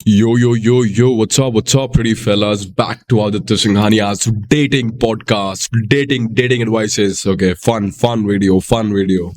Yo, what's up, pretty fellas? Back to Aditya Singhania's dating podcast, dating advices. Okay, fun video.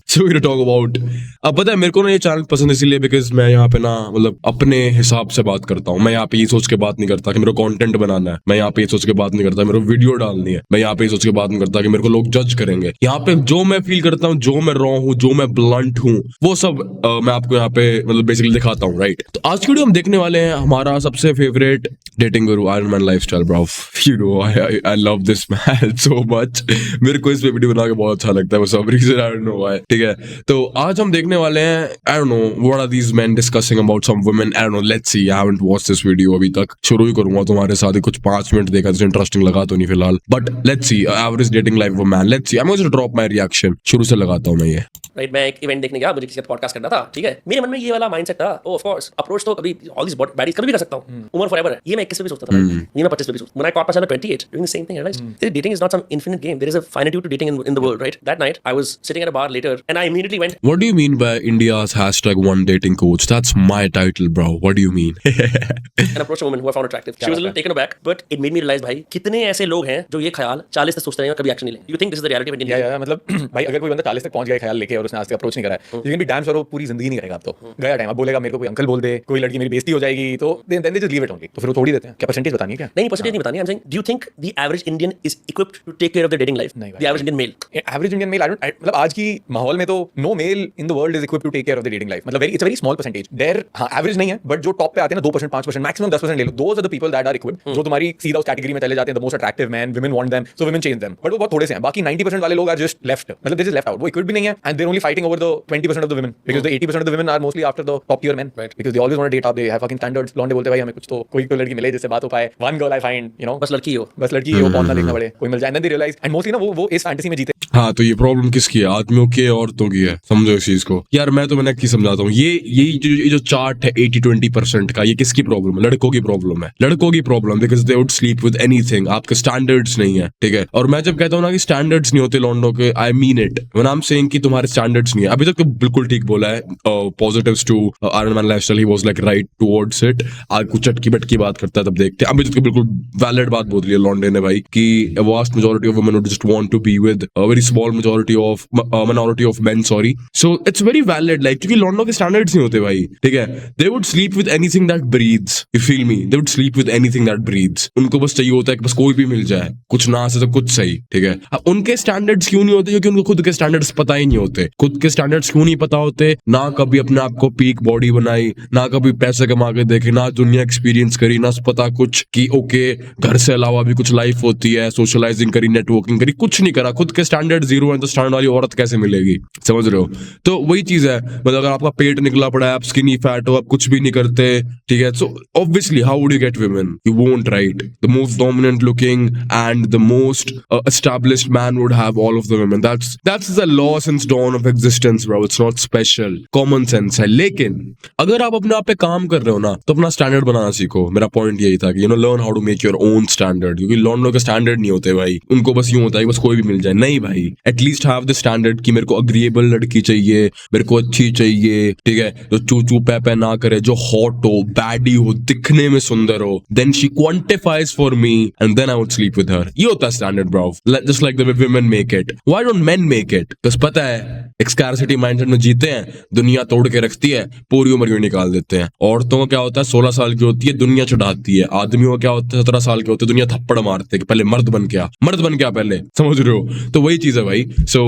So we're gonna talk about. अब पता है मेरे को ना ये चैनल पसंद इसलिए बिकॉज मैं यहाँ पे ना मतलब अपने हिसाब से बात करता हूँ। मैं यहाँ पे ये सोच के बात नहीं करता कि मेरे को कंटेंट बनाना है। मैं यहाँ पे ये सोच के बात नहीं करता मेरे को वीडियो डालनी है। मैं यहाँ पे ये सोच के बात नहीं करता कि मेरे को लोग जज करेंगे। यहाँ पे जो मैं फील करता हूँ, जो मैं रॉ हूँ, जो मैं ब्लंट हूँ, वो सब मैं आपको यहाँ पे मतलब बेसिकली दिखाता हूँ, राइट? तो आज की वीडियो हम देखने वाले हैं हमारा सबसे favourite dating Guru iron man lifestyle bro. You know I love this man so much. मेरे को इस पे वीडियो बना के बहुत अच्छा लगता है, वो सब reason I don't know why. ठीक है, तो आज हम देखने वाले हैं I don't know what are these men discussing about some women. I don't know, let's see. I haven't watched this video अभी तक, शुरू ही करूंगा तुम्हारे साथ ही। कुछ 5 मिनट देखा तो इंटरेस्टिंग लगा तो नहीं फिलहाल, but let's see average dating life of man. Let's see, I am going to drop my reaction. शुरू से लगाता हूं मैं ये। राइट, मैं एक इवेंट देखने गया, मुझे किसी का पॉडकास्ट करना था। ठीक है, मेरे मन में ये वाला माइंडसेट था, ओ ऑफ कोर्स अप्रोच तो कभी ऑल दिस बैडीज कभी भी कर सकता हूं, उम्र फॉरएवर है। ये मैं 21 पे भी सोचता था, ये मैं 25 पे भी सोचता। When I caught myself at 28 doing the same thing, I realized dating is not some infinite game. There is a finitude to dating in the world, right? That night I was sitting at a bar later and I immediately went, What do you mean by India's #one dating coach? That's my title, bro. What do you mean? and approached a woman who I found attractive. She was a little taken aback, but it made me realize, भाई कितने ऐसे लोग हैं जो ये ख्याल 40 तक सोचते हैं और कभी एक्शन नहीं ले। You think this is the reality of Indian dating? मतलब भाई अगर कोई बंदा 40 तक पहुंच गया ख्याल लेके और उसने आज तक अप्रोच नहीं करा है, you can be damn sure वो पूरी जिंदगी नहीं करेगा। अब तो गया टाइम। अब बोलेगा मेरे को कोई अंकल बोल दे, कोई लड़की मेरी बेइज्जती हो जाएगी, तो then they just leave it only। तो फिर वो थोड़ी देते हैं। क्या परसेंटेज बतानी है क्या? नहीं, परसेंटेज नहीं बतानी। I'm saying, do you think the average Indian is equipped to take care of their dating life? The average Indian male. Average Indian male, मतलब आज की माहौल में तो no male in the world is equipped to take care of the dating life। मतलब it's a very small percentage। There हाँ average नहीं है, बट जो टॉप पे आते हैं ना 2%, 5%, मैक्सिमम 10% ले लो। Those are the people that are equipped। जो तुम्हारी सीधा उस कैटेगरी में चले जाते हैं, the most attractive man, women want them, so women change them। But वो बहुत थोड़े से हैं। बाकी 90% वाले लोग are just left। मतलब they just left out। वो equipped भी नहीं है, and they're only fighting over the 20% of the women because the 80% of the women are mostly after the top tier men, right? Because they always want to date up, they have fucking standards। लौंडे बोलते भाई हमें कुछ तो कोई लड़की मिले जिससे बात हो पाए। One girl I find, you know, बस लड़की हो पॉर्न ना देखना पड़े, कोई मिल जाए। And then they realize, and mostly ना वो इस फैंटेसी में जीते। हाँ, तो ये प्रॉब्लम किसकी है? आदमियों की है, औरतों की है? समझो इस चीज को यार। मैं तो मैंने की समझाता हूँ, ये जो चार्ट है 80-20% का, ये किसकी प्रॉब्लम है? लड़कों की प्रॉब्लम है। लड़कों की problem because they would sleep with anything. आपके स्टैंडर्ड्स नहीं है, ठीक है? और मैं जब कहता हूँ ना कि स्टैंडर्ड्स नहीं होते लौंडों के, I mean it when I am saying कि तुम्हारे स्टैंडर्ड्स नहीं है। अभी तक तो बिल्कुल ठीक बोला है। Positives to iron man lifestyle, he was like right towards it. आज कुछ चटकी बटकी बात करता है तब देखते हैं। अभी तक बिल्कुल वैलिड बात बोल रही है लौंडे ने भाई कि vast majority of women would just want to be with a very small minority of men, sorry. So it's very valid, like क्योंकि लौंडों के स्टैंडर्ड्स नहीं होते भाई, ठीक है? They would sleep with anything that breathes, you feel me? They would sleep with anything that breathes। उनको बस चाहिए होता है कि बस कोई भी मिल जाए, कुछ ना से तो कुछ सही, ठीक है? अब उनके स्टैंडर्ड्स क्यों नहीं होते? क्योंकि उनको खुद के स्टैंडर्ड्स पता ही नहीं होते। खुद के स्टैंडर्ड्स क्यों नहीं पता होते? ना कभी अपने आप को पीक बॉडी बनाई, ना कभी पैसे कमा के देखे, ना दुनिया एक्सपीरियंस करी, ना पता कुछ कि ओके घर से अलावा भी कुछ लाइफ होती है, सोशलाइजिंग करी, नेटवर्किंग करी, कुछ नहीं करा। खुद के स्टैंडर्ड जीरो है तो स्टैंडर्ड वाली औरत कैसे मिलेगी? समझ रहे हो? तो वही चीज है। मतलब अगर आपका पेट निकला पड़ा है, आप स्किनी फैट हो, आप कुछ भी नहीं करते, ठीक है? So obviously how would you get women? You won't, right? The most dominant looking and the most established man would have all of the women. That's the law since dawn of existence bro. It's not special, common sense है। लेकिन अगर आप अपने आप पे काम कर रहे हो ना, तो अपना स्टैंडर्ड बनाना सीखो। मेरा पॉइंट यही था कि you know learn how to make your own standard. क्योंकि लौंडों के स्टैंडर्ड नहीं होते भाई, उनको बस यूं होता है बस कोई भी मिल जाए। नहीं भाई, एटलीस्ट हैव द स्टैंडर्ड कि मेरे को अग्रीएबल लड़की चाहिए, मेरे को अच्छी चाहिए, ठीक है? जो चू चू पे ना करे, जो हॉट हो, बैडी हो, दिखने में सुंदर हो, then she quantifies for me and then I would sleep with her. ये होता है standard bro, just like the way women make it. Why don't men make it? Because पता है एक स्कैरसिटी माइंडसेट में जीते हैं, दुनिया तोड़ के रखती है, पूरी उम्र यूं निकाल देते हैं। औरतों का क्या होता है, 16 साल की होती है, दुनिया चढ़ाती है। आदमियों का क्या होता है, 17 साल के होते हैं, दुनिया थप्पड़ मारते हैं कि पहले मर्द बन के आ पहले। समझ रहे हो? तो वही चीज है भाई। So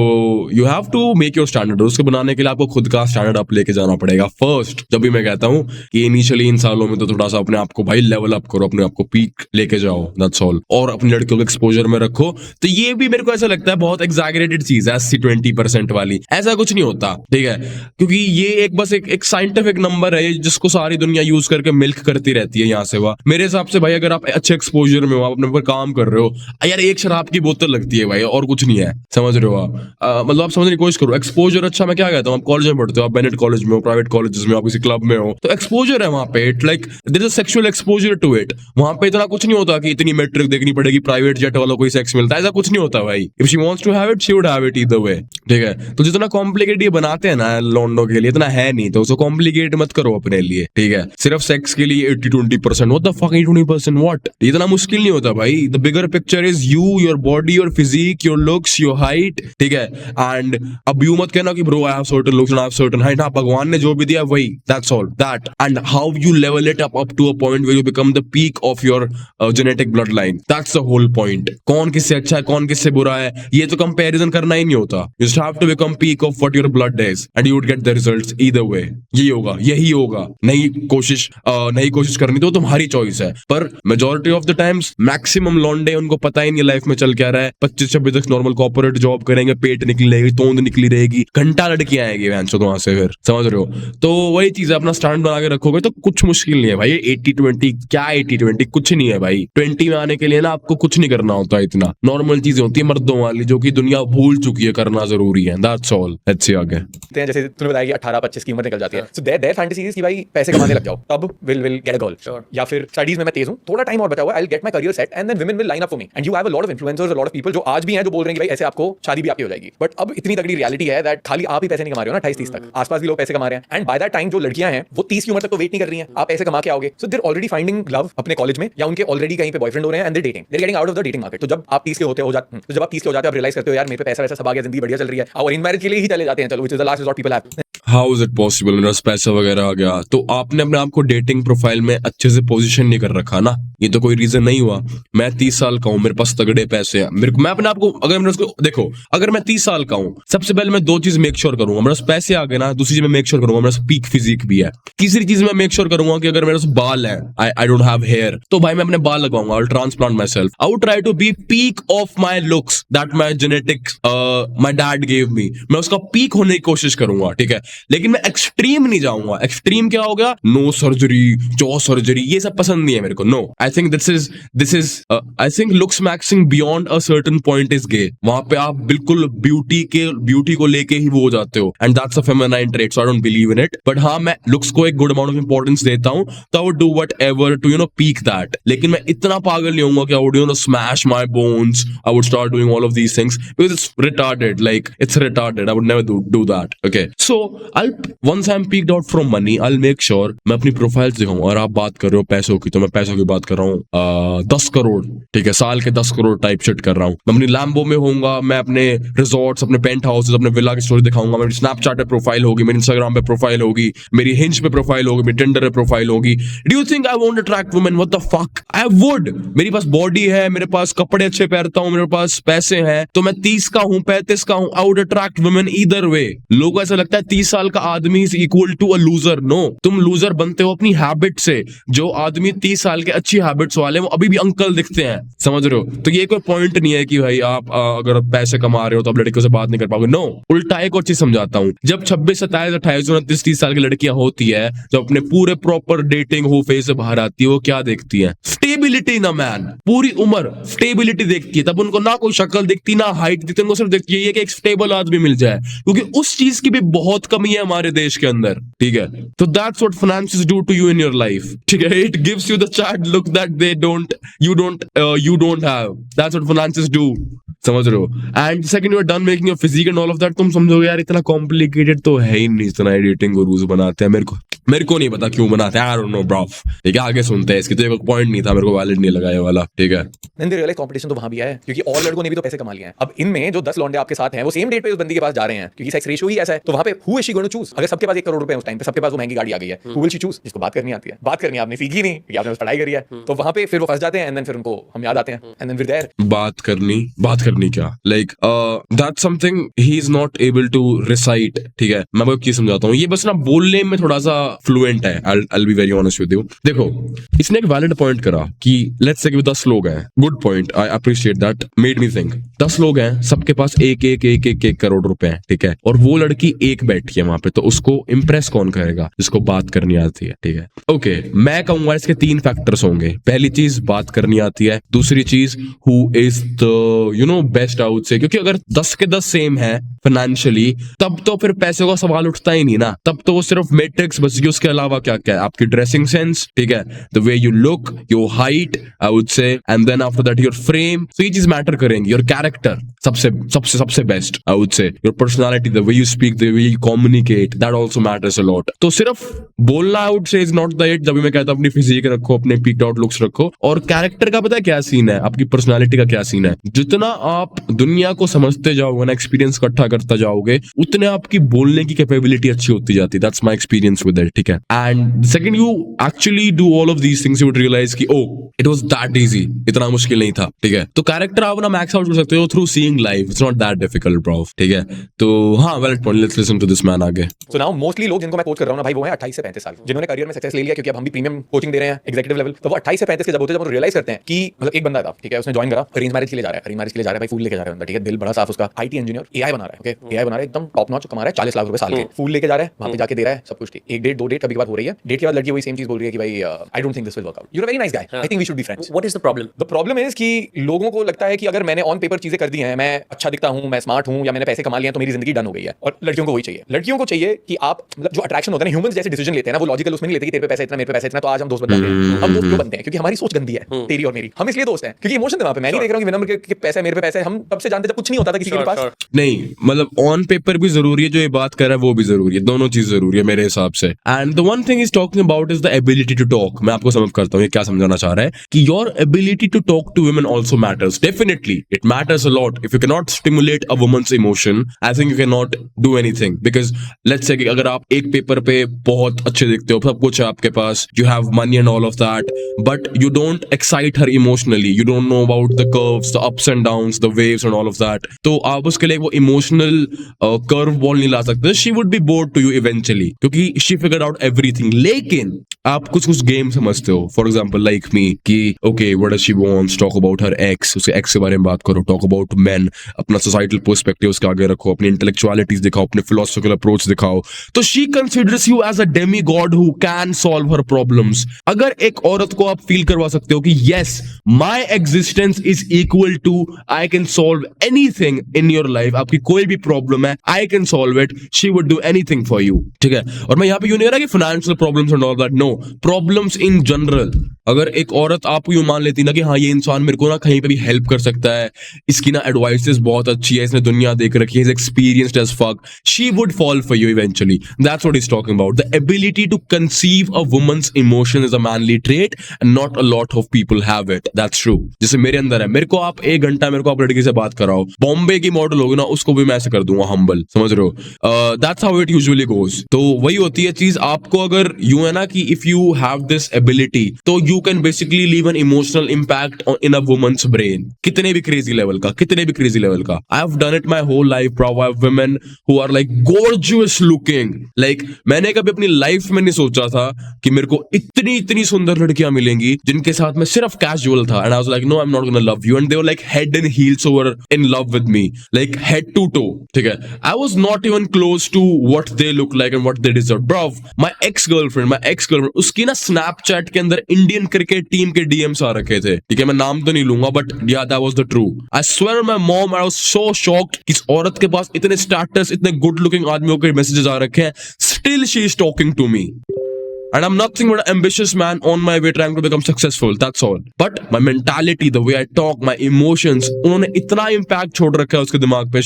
you have to make your standard. उसको बनाने के लिए आपको खुद का स्टैंडर्ड अप लेके जाना पड़ेगा फर्स्ट। जब भी मैं कहता हूँ कि इनिशियली इन सालों में तो थोड़ा सा अपने आप को भाई लेवल अप करो, अपने आप को पीक लेके जाओ, दैट्स ऑल। और अपनी लड़कियों को एक्सपोजर में रखो। तो ये भी मेरे को ऐसा लगता है बहुत एग्जैगरेटेड चीज है, 80-20% वाली। ऐसा कुछ नहीं होता, ठीक है? क्योंकि ये एक बस एक साइंटिफिक नंबर है जिसको सारी दुनिया यूज करके मिल्क करती रहती है यहाँ से वहाँ। मेरे हिसाब से भाई अगर आप अच्छे एक्सपोजर में हो, आप अपने ऊपर काम कर रहे हो, यार एक शराब की बोतल लगती है भाई और कुछ नहीं है, समझ रहे हो आप? मतलब आप समझने की कोशिश करो, एक्सपोजर अच्छा मैं क्या कहता हूँ, आप कॉलेज में पढ़ते हो, आप बेनेट कॉलेज में हो, प्राइवेट कॉलेजेस में, आप किसी क्लब में हो, तो एक्सपोजर है वहां पे, it like there is a sexual exposure to it. वहां पे इतना कुछ नहीं होता कि इतनी मैट्रिक देखनी पड़ेगी, प्राइवेट जेट वालों को सेक्स मिलता है, ऐसा कुछ नहीं होता भाई। If she wants to have it she would have it either way, ठीक है? तो जितना कॉम्प्लिकेट ये बनाते हैं ना लॉन्डो के लिए, इतना है नहीं, तो उसको कॉम्प्लिकेट मत करो अपने लिए, ठीक है? सिर्फ सेक्स के लिए 80-20%, व्हाट द फक 80-20%, व्हाट? इतना मुश्किल नहीं होता भाई। The bigger picture is you, your body, your physique, your looks, your height, ठीक है? एंड अब यू मत कहना कि bro I have certain looks and I have certain height. हाँ, भगवान ने जो भी दिया वही, that's all, that and how you level it up to a point where you become the peak of your genetic blood line, that's the whole point. कौन किससे अच्छा है, कौन किससे बुरा है, ये तो कंपैरिजन करना ही नहीं होता। You just have to become peak of what your blood is and you would get the results either way. यही होगा। नहीं कोशिश करनी तो तुम्हारी चॉइस है, पर majority of the times maximum लॉन्डे उनको पता ही नहीं लाइफ में चल क्या रहा है। 25-26 तक नॉर्मल कॉर्पोरेट जॉब करेंगे, पेट निकली रहेगी, तोंद निकली रहेगी, घंटा लड़कियां आएगी वहां से, फिर समझ रहे हो? तो वही चीज है, अपना स्टैंड बना के रखोगे तो कुछ मुश्किल नहीं है भाई। 80-20 क्या 80-20 कुछ नहीं है भाई। 20 में आने के लिए ना आपको कुछ नहीं करना होता, इतना नॉर्मल चीजें होती है मर्दों वाली, जो कि दुनिया भूल चुकी है, करना जरूरी है, दैट्स ऑल। लेट्स सी आगे। जैसे तूने बताया कि 18-25 की उम्र निकल जाती है, सो देयर फैंटेसी इज कि भाई पैसे कमाने लग जाओ, तब विल गेट अ गर्ल, या फिर स्टडीज में मैं तेज हूं, थोड़ा टाइम और बचा हुआ है, I will get my career set and then women will line up for me. And you have a lot of influencers, a lot of people जो आज भी हैं जो बोल रहे हैं कि भाई ऐसे आपको शादी भी आपकी हो जाएगी। बट अब इतनी तगड़ी रियलिटी है दैट खाली आप ही पैसे नहीं कमा रहे हो ना, 28-30 तक आसपास भी लोग पैसे कमा रहे हैं, एंड बाय दैट टाइम जो लड़कियां हैं वो 30 की उम्र तक तो वेट नहीं कर रही हैं, आप ऐसे कमा के आओगे। So there already finding love अपने कॉलेज में, या उनके ऑलरेडी कहीं पे बॉयफ्रेंड हो रहे हैं and they dating, they getting out of the dating market. तो जब आप 30 के होते हो आप रियलाइज करते हो यार मेरे पे पैसा वैसा सब आ गया, जिंदगी बढ़िया चल रही है, और इन मैरिज के लिए ही चले जाते हैं, चलो which is the last resort people have. How is it possible? मेरे पास पैसा वगैरह आ गया, तो आपने अपने आप को डेटिंग प्रोफाइल में अच्छे से पोजीशन नहीं कर रखा ना, ये तो कोई रीजन नहीं हुआ। मैं 30 साल का हूं, मेरे पास तगड़े पैसे हैं, मैं अपने आप को अगर देखो, अगर मैं 30 साल का हूं, सबसे पहले मैं 2 चीज मेक श्योर करूंगा, मेरे पास पैसे आ गए ना, दूसरी चीज मैं मेक श्योर करूंगा मेरे पास पीक फिजिक भी है, तीसरी चीज मैं मेक श्योर करूंगा कि अगर मेरे पास बाल है, आई डोंट हैव हेयर, तो भाई मैं अपने बाल लगवाऊंगा, I will transplant myself, I would try to be peak of my looks that my genetics my dad gave me, मैं उसका पीक होने की कोशिश करूंगा, ठीक है? लेकिन मैं एक्सट्रीम नहीं जाऊंगा। एक्सट्रीम क्या हो गया? नो सर्जरी, जॉ सर्जरी, ये सब पसंद नहीं है मेरे को। No, I think this is I think looks maxing beyond a certain point is gay. वहां पे आप बिल्कुल ब्यूटी को लेके ही वो हो जाते हो, and that's a feminine trait, so I don't believe in it. But हाँ, मैं लुक्स को एक गुड अमाउंट ऑफ इंपॉर्टेंस देता हूं, तो I would do whatever to peak that. लेकिन मैं इतना पागल नहीं होऊंगा कि I would smash my bones, I would start doing all of these things, because it's retarded, like it's retarded, I would never do that. Okay, so once I'm peaked out from money, I'll make sure मैं अपनी profiles दिखाऊं। और आप बात कर रहे हो पैसों की, तो मैं पैसों की बात कर रहा हूँ 10 करोड़, ठीक है? साल के 10 करोड़ टाइप शिट कर रहा हूँ। मैं अपनी लैम्बो में होऊंगा, मैं अपने रिजॉर्ट्स, अपने पेंट हाउसेस, अपने विला की स्टोरी दिखाऊंगा, मेरी स्नैपचैट पे प्रोफाइल होगी, मेरी इंस्टाग्राम पे प्रोफाइल होगी, मेरी हिंज पे प्रोफाइल होगी, मेरी टिंडर पे प्रोफाइल होगी। Do you think I won't attract women? What the fuck, I would. मेरे पास बॉडी है, मेरे पास कपड़े अच्छे पहनता हूँ, मेरे पास पैसे हैं, तो मैं 30 का हूँ, 35 का हूँ, I would attract women either way. लोगों को ऐसा लगता है 30 साल का आदमी is equal to a loser. No, तुम लूजर बनते हो अपनी हैबिट से। जो आदमी 30 साल के अच्छी हैबिट्स वाले वो अभी भी अंकल दिखते हैं, समझ रहे हो? तो ये कोई पॉइंट नहीं है कि भाई आप अगर पैसे कमा रहे हो तो आप लड़कियों से बात नहीं कर पाओगे। नो, उल्टा एक और चीज समझाता हूँ। जब 26, 27, 28, 29, 30 साल की लड़कियां होती है, जब अपने पूरे प्रॉपर डेटिंग हो फेज से बाहर आती है, वो क्या देखती है? स्टेबिलिटी ना मैन, पूरी उम्र स्टेबिलिटी देखती है। तब उनको ना कोई शक्ल दिखती, ना हाइट दिखती, उनको सिर्फ दिखती है कि एक स्टेबल आदमी मिल जाए, क्योंकि उस चीज की भी बहुत कमी है हमारे देश के अंदर, ठीक है? तो that's what finances do to you in your life, ठीक है? It gives you the child look that you don't have. That's what finances do, समझ रहे हो? And second you are done making your physique and all of that, तुम समझोगे यार इतना complicated तो है ही नहीं, इतना एडिटिंग गुरुज बनाते हैं। मेरे को नहीं पता क्यों बनाते हैं, आई डोंट नो ब्रो, ठीक है? आगे सुनते हैं इसकी, तो एक पॉइंट नहीं था, मेरे को वैलिड नहीं लगा ये वाला, ठीक है? देन दे रियलाइज कंपटीशन तो वहां भी है, क्योंकि और लड़कों ने भी तो पैसे कमा लिए हैं। अब इनमें जो 10 लौंडे आपके साथ हैं वो सेम डेट पे उस बंदी के पास जा रहे हैं, क्योंकि सेक्स रेशियो ही ऐसा है। तो वहां पे who is she going to choose? अगर सबके पास 1 करोड़ रुपए उस टाइम पे, सबके पास वो महंगी गाड़ी आ गई है, हु विल शी चूज? जिसको बात करनी आती है। बात करनी आपने सीखी नहीं, क्योंकि आपने बस पढ़ाई करी है, तो वहां पे फिर वो फंस जाते हैं, एंड देन फिर उनको हम याद आते हैं, एंड देन फिर देयर बात करनी क्या, like that's something he is not able to recite, ठीक है? मैं आपको चीज समझाता हूँ, ये बस ना बोलने में थोड़ा सा फ्लुएंट है। I'll be very honest with you। देखो, इसने एक वैलिड पॉइंट करा कि लेट्स से कि 10 लोग हैं, good point, I appreciate that, made me think. 10 लोग हैं, सबके पास एक करोड़ रुपए हैं, ठीक है, और वो लड़की एक बैठी है वहां पे, तो उसको इंप्रेस कौन करेगा? जिसको बात करनी आती है, ठीक है। ओके, मैं कहूंगा इसके 3 फैक्टर्स होंगे। पहली चीज बात करनी आती है, दूसरी चीज who is the best out से, क्योंकि अगर 10 के 10 सेम है फाइनेंशियली, तब तो फिर पैसे का सवाल उठता ही नहीं ना, तब तो वो सिर्फ मैट्रिक्स बस, उसके अलावा क्या क्या है, आपकी ड्रेसिंग सेंस, ठीक है, the way you look, your height, I would say, and then after that your frame, तो ये चीज मैटर करेंगी। योर कैरेक्टर सबसे सबसे सबसे बेस्ट, आई वुड से, your personality, the way you speak, the way you communicate, that also matters a lot. तो सिर्फ बोलना आई वुड से इज नॉट द इट। जब मैं कहता हूं अपनी फिजिक रखो, अपने पीक्ड आउट लुक्स रखो, और कैरेक्टर का पता है क्या सीन है, आपकी पर्सनालिटी का क्या सीन है। जितना आप दुनिया को समझते जाओगे ना, एक्सपीरियंस इकट्ठा करता जाओगे, उतने आपकी बोलने की कैपेबिलिटी अच्छी होती जाती है। That's my experience with it, ठीक है। And second, you actually do all of these things, you would realize कि oh it was that easy, इतना मुश्किल नहीं था, ठीक है। तो कैरेक्टर आप ना मैक्स आउट कर सकते हो through seeing life, it's not that difficult bro, ठीक है। तो हाँ, valid point, let's listen to this man आगे। सो नाउ मोस्टली लोग जिनको मैं कोच कर रहा हूं ना भाई, वो है 28 से 35 साल, जिन्होंने करियर में सक्सेस ले लिया, क्योंकि अब हम भी प्रीमियम कोचिंग दे रहे हैं एग्जीक्यूटिव लेवल। तो वो 28 से 35 के जब होते हैं, जब वो रियलाइज करते हैं कि मतलब एक बंदा था, ठीक है, उसने ज्वाइन करा, अरेंज मैरिज के लिए जा रहा है, अरेंज मैरिज के लिए जा रहा है भाई, फूल लेके जा रहा है बंदा, ठीक है, दिल बड़ा साफ उसका, आईटी इंजीनियर, एआई बना रहा है, ओके, एआई बना रहा है, एकदम टॉप नॉच, कमा रहा है 40 लाख रुपए साल के, फूल लेके जा रहा है, वहां पे जाके दे रहा है सब कुछ, ठीक। एक डेट, 2 डेट कभी बात हो रही है, डेट के बाद लड़की वही सेम चीज बोल रही है कि भाई I don't think this will work out, you are very nice guy, I think we should be friends. What is the problem? The problem is कि लोगों को लगता है कि अगर मैंने ऑन पेपर चीजें कर दी हैं, मैं अच्छा दिखता हूं, मैं स्मार्ट हूं, या मैंने पैसे कमा लिए हैं, तो मेरी जिंदगी डन हो गई है। और लड़कियों को वही चाहिए, लड़कियों को चाहिए कि आप मतलब जो अट्रैक्शन होता है ना, ह्यूमंस जैसे डिसीजन लेते हैं ना, वो लॉजिकल उसमें नहीं लेते कि तेरे पे पैसा इतना, मेरे पे पैसा इतना, तो आज हम दोस्त बन जाते हैं। हम दोस्त क्यों बनते हैं? क्योंकि हमारी सोच गंदी है, तेरी और मेरी। हम इसलिए दोस्त हैं क्योंकि इमोशन है वहां पे। मैं नहीं देख रहा हूं कि विनम्र के पैसा मेरे पे पैसा है, हम तब से जानते जब कुछ नहीं होता था किसी के पास। नहीं, मतलब ऑन पेपर भी जरूरी है, जो ये बात कर रहा है वो भी जरूरी है, दोनों चीज जरूरी है मेरे हिसाब से। And the one thing is talking about is the ability to talk. मैं आपको समझ करता हूँ ये क्या समझाना चाह रहा है, कि your ability to talk to women also matters, definitely it matters a lot. If you can not stimulate a woman's emotion, I think you can not do anything. Because let's say अगर आप एक paper पे बहुत अच्छे दिखते हो, सब कुछ है आपके पास, you have money and all of that, but you don't excite her emotionally, you don't know about the curves, the ups and downs, the waves and all of that, तो आप उसके लिए वो emotional curve ball नहीं ला सकते। she would be bored to you eventually, क्योंकि she figured out everything। लेकिन आप कुछ गेम समझते हो, फॉर एग्जाम्पल लाइक मी, कि okay what does she wants, talk about her x, उसके एक्स के बारे में बात करो, टॉक अबाउट मेन, अपना सोसाइटल पर्सपेक्टिव उसके आगे रखो, अपनी इंटेलेक्चुअलिटीज दिखाओ, अपने फिलोसॉफिकल अप्रोच दिखाओ, तो she considers you as a demi god who can solve her problems. अगर एक औरत को आप फील करवा सकते हो कि yes my existence is equal to, I can solve anything in your life, आपकी कोई भी प्रॉब्लम है, I can solve it, she would do anything for you, ठीक है। और मैं यहाँ पे यूं नहीं कह रहा कि financial problems and all that, no, problems in general. अगर एक औरत आपको यूं मान लेती ना कि हाँ ये इंसान मेरे को ना कहीं पे भी हेल्प कर सकता है, इसकी ना एडवाइसेस बहुत अच्छी है, इसने दुनिया देख रखी है, is experienced as fuck, she would fall for you eventually. That's what is talking about. The ability to conceive a woman's emotion is a manly trait and not a lot of people have it. That's true. जैसे मेरे अंदर है, मेरे को आप 1 घंटा मेरे को आप लड़की से बात कराओ, बॉम्बे की मॉडल होगी ना, उसको भी मैं ऐसे कर दूंगा हम्बल, समझ रहे हो। That's how it usually goes. तो वही होती है चीज, आपको अगर यूं है ना कि if you have this ability, तो you can basically leave an emotional impact in a woman's brain, कितने भी क्रेजी लेवल का, कितने भी क्रेजी लेवल का। I have done it my whole life bro. I have women who are like gorgeous looking, like मैंने कभी अपनी life में नहीं सोचा था कि मेरे को इतनी इतनी सुंदर लड़कियां मिलेंगी जिनके साथ मैं सिर्फ कैजुअल था, and I was like no I am not gonna love you, and they were like head and heels over in love with me, like head to toe, ठीक है। I was not even close to what they look like and what they deserve bro. My ex girlfriend उसकी ना Snapchat के अंदर Indian cricket team के DMs आ रखे थे, ठीक है, मैं नाम तो नहीं लूंगा, बट या that was the true. I swear my mom, I was so shocked कि इस औरत के पास इतने स्टेटस, इतने गुड लुकिंग आदमियों के मैसेजेस आ रखे हैं, still she is talking to me. And I'm nothing but an ambitious man on my way trying to become successful. That's all. But my mentality, the way I talk, my emotions, उन्होंने इतना impact छोड़ रखा है उसके दिमाग पे.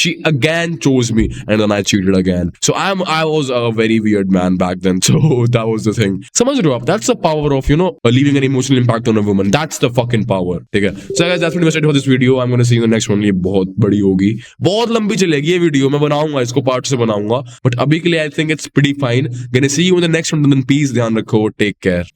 She again chose me, and then I cheated again. So I was a very weird man back then. So that was the thing. समझ रहे हो आप? That's the power of leaving an emotional impact on a woman. That's the fucking power. ठीक है. So guys, that's pretty much it for this video. I'm gonna see you in the next one. ये बहुत बड़ी होगी, बहुत लंबी चलेगी ये वीडियो. मैं बनाऊंगा इसको पार्ट से बनाऊंगा. But अभी के लिए I think it's pretty fine. Gonna see you in the next one. Peace, ध्यान रखो, टेक केयर।